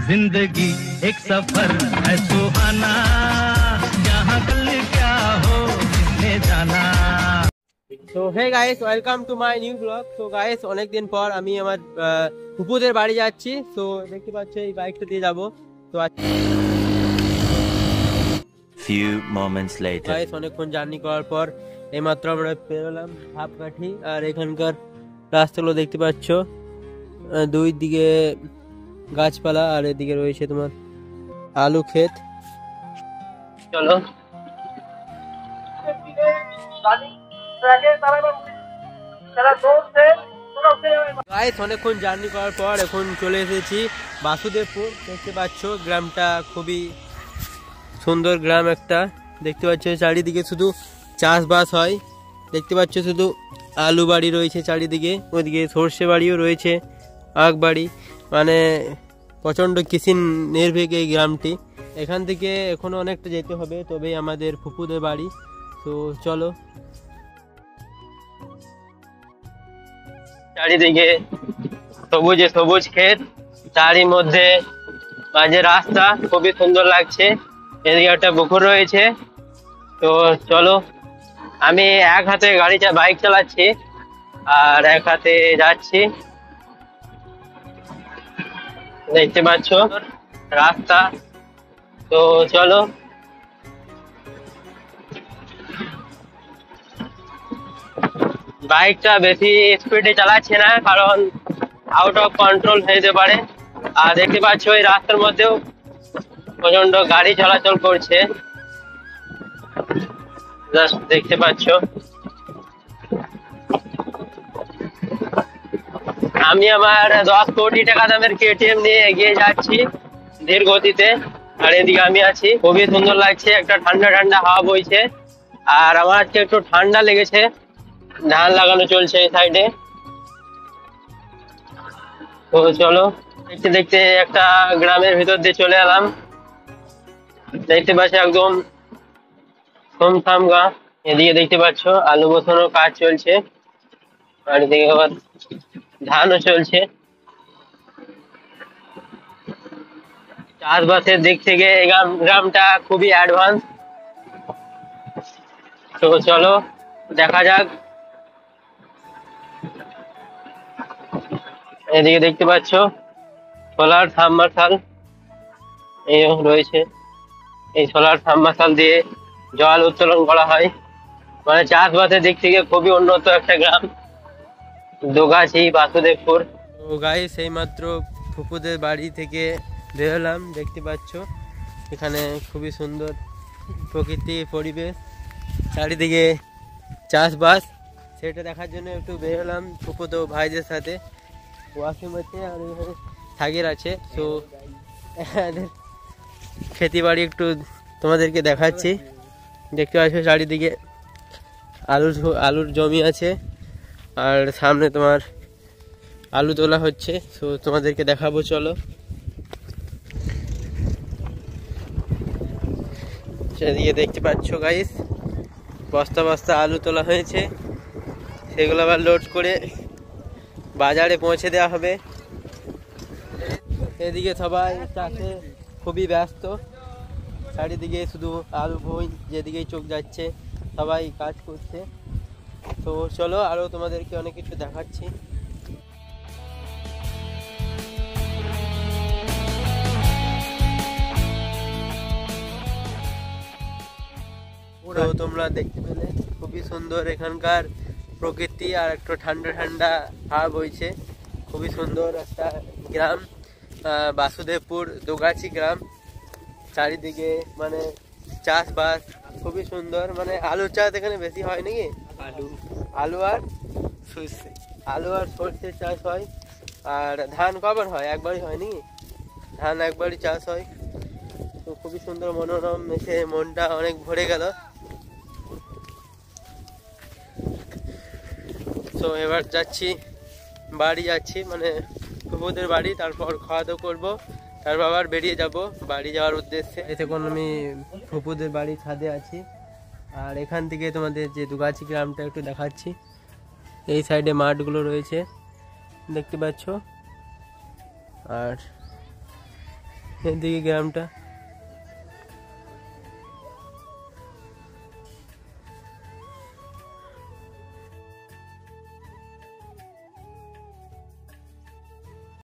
जिंदगी एक सफर है सुहाना, जहाँ कल क्या हो किसने जाना। তো hey guys, welcome to my new blog. তো গাইস, অনেকদিন পর আমি আমার ফুপুদের বাড়ি যাচ্ছি। তো দেখতে পাচ্ছ এই বাইকটা দিয়ে যাবো। তো few moments later গাইস, অনেকক্ষণ জার্নি করার পর এইমাত্র আমরা পেরোলাম হাফকাঠি। আর এখানকার রাস্তাগুলো দেখতে পাচ্ছ, দুই দিকে গাছপালা আর এদিকে রয়েছে তোমার আলু ক্ষেত। চলো গাইস, অনেকক্ষণ জার্নি করার পর এখন চলে এসেছি বাসুদেবপুর। দেখতে পাচ্ছ গ্রামটা খুবই সুন্দর গ্রাম একটা। দেখতে পাচ্ছ চারিদিকে শুধু চাষবাস হয়। দেখতে পাচ্ছ শুধু আলু বাড়ি রয়েছে চারিদিকে, ওইদিকে সর্ষে বাড়িও রয়েছে, আখ বাড়ি, মানে প্রচণ্ড কৃষি নির্ভর এই গ্রামটি। এখান থেকে এখনো অনেকটা যেতে হবে, তবেই আমাদের ফুপুদের বাড়ি। তো চলো, চারিদিকে সবুজে সবুজ ক্ষেত, তারই মধ্যে মাঝে রাস্তা, খুবই সুন্দর লাগছে। এদিকে একটা পুকুর রয়েছে। তো চলো, আমি এক হাতে বাইক চালাচ্ছি আর এক হাতে যাচ্ছি। দেখতে পাচ্ছ রাস্তা। তো চলো, বাইকটা বেশি স্পিডে চালাচ্ছে না, কারণ আউট অফ কন্ট্রোল হয়ে যেতে পারে। আর দেখতে পাচ্ছ এই রাস্তার মধ্যেও প্রচন্ড গাড়ি চলাচল করছে, জাস্ট দেখতে পাচ্ছ। আমি আমার 10 কোটি টাকা দামের কেটিএম নিয়ে এগিয়ে যাচ্ছি ধীর গতিতে। আর এদিকে আমি আছি, খুবই সুন্দর লাগছে, একটা ঠান্ডা ঠান্ডা হাওয়া বইছে। আর আমার আজকে একটু ঠান্ডা লেগেছে, ধান লাগানো চলছে এই সাইডে। তো চলো, দেখতে দেখতে একটা গ্রামের ভিতর দিয়ে চলে এলাম। দেখতে পাচ্ছ একদম থমথাম গা। এদিকে দেখতে পাচ্ছ আলু বসানোর কাজ চলছে, আর এদিকে আবার ধানও চলছে। চাষবাসের দিক থেকে এই গ্রামটা খুবই অ্যাডভান্স। তো চলো দেখা যাক। এদিকে দেখতে পাচ্ছ সোলার সাবমার্সাল এই রয়েছে। এই সোলার সাবমার্সাল দিয়ে জল উত্তোলন করা হয়, মানে চাষবাসের দিক থেকে খুবই উন্নত একটা গ্রাম দোগাছি বাসুদেবপুর। তো গাইস, এই মাত্র ফুপুদের বাড়ি থেকে বেরোলাম। দেখতে পাচ্ছ এখানে খুবই সুন্দর প্রকৃতি পরিবেশ, চারিদিকে চাষবাস, সেটা দেখার জন্য একটু বেরোলাম ফুপুতো ভাইদের সাথে। ওয়াসিম আছে আর এখানে সাগের আছে। তো খেতি বাড়ি একটু তোমাদেরকে দেখাচ্ছি। দেখতে পাচ্ছ চারিদিকে আলুর জমি আছে, আর সামনে তোমার আলু তোলা হচ্ছে। তো তোমাদেরকে দেখাবো, চলো। সেদিকে দেখতে পাচ্ছ গাইস, বস্তা বস্তা আলু তোলা হয়েছে, সেগুলো আবার লোড করে বাজারে পৌঁছে দেওয়া হবে। এদিকে সবাই চাষে খুবই ব্যস্ত, চারিদিকে শুধু আলু বই, যেদিকেই চোখ যাচ্ছে সবাই কাজ করছে। তো চলো, আরো তোমাদেরকে অনেক কিছু দেখাচ্ছি। তো তোমরা দেখতে পেলে খুবই সুন্দর এখানকার প্রকৃতি, আর একটু ঠান্ডা ঠান্ডা হাওয়া বইছে। খুবই সুন্দর একটা গ্রাম, বাসুদেবপুর দোগাছি গ্রাম। চারিদিকে মানে চাষবাস খুবই সুন্দর, মানে আলু চাষ এখানে বেশি হয় নাকি, আলু আর সর্ষে চাষ হয়। আর ধান কবার হয়? একবারই হয় নাকি, ধান একবারই চাষ হয়। তো খুবই সুন্দর মনোরম, এসে মনটা অনেক ভরে গেল। তো এবার বাড়ি যাচ্ছি, মানে ফুপুদের বাড়ি। তারপর খাওয়া দাওয়া করবো, তারপর আবার বেরিয়ে যাব বাড়ি যাওয়ার উদ্দেশ্যে। এখন আমি ফুপুদের বাড়ি ছাদে আছি, আর এখান থেকে তোমাদের যে দুগাছি গ্রামটা একটু দেখাচ্ছি। এই সাইডে মাঠগুলো রয়েছে দেখতে পাচ্ছ, আর এদিকে গ্রামটা